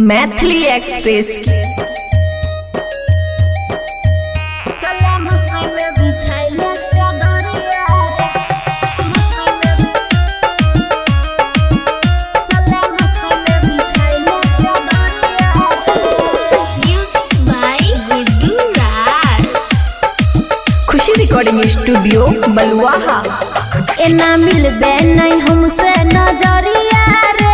Maithili express की चला मकई में बिछाइले चदरिया चला मकई में बिछाइले चदरिया music by Guddu Raj. Khushi recording studio Baluaha. एना मिलबे नहीं हमसे नजरिया रे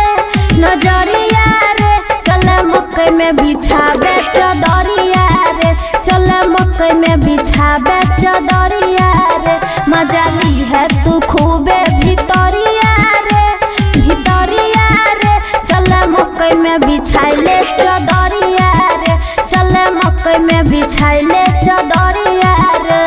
चला मकई में बिछाबे चदरिया रे चला मकई में बिछाबे चदरिया रे मजा ली है तू खूबे भितरिया रे चला मकई में बिछाइले चदरिया रे चला मकई में बिछाइले चदरिया रे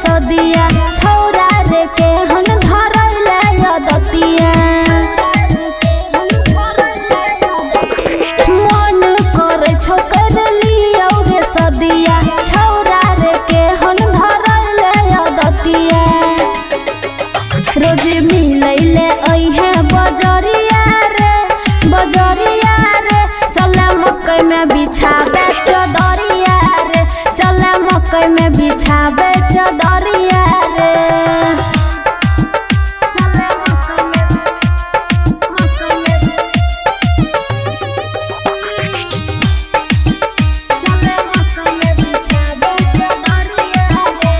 सदिया छौरा रे के हन धरले यदतिया मन करे छौ कर लियो रे सदिया छौरा रे के हन धरले यदतिया रोज मिलैले अइहे बजरिया रे चला मकई में बिछाबे चदरिया रे चला मकई में बिछाबे चदरिया रे चला मकई में चला मकई में बिछाबे चदरिया रे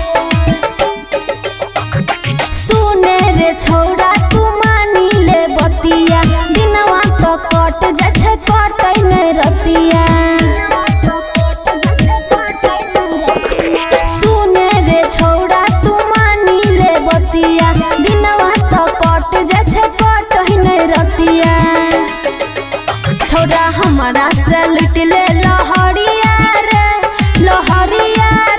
सुने रे छौरा तू मानी ले बतिया दिनवा तो कट जा छे कटै नै रतिया सुने रे छौरा तू मानी ले बतिया दिनवा तो कट जा छे कटै नै रतिया छौरा हमारा से लुट ले लहरिया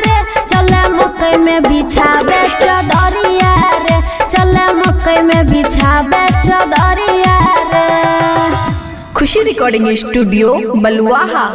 रे चला मकई में बिछाबे चदरिया रे चला मकई में बिछाबे चदरिया रे। खुशी रिकॉर्डिंग स्टूडियो बलुआहा।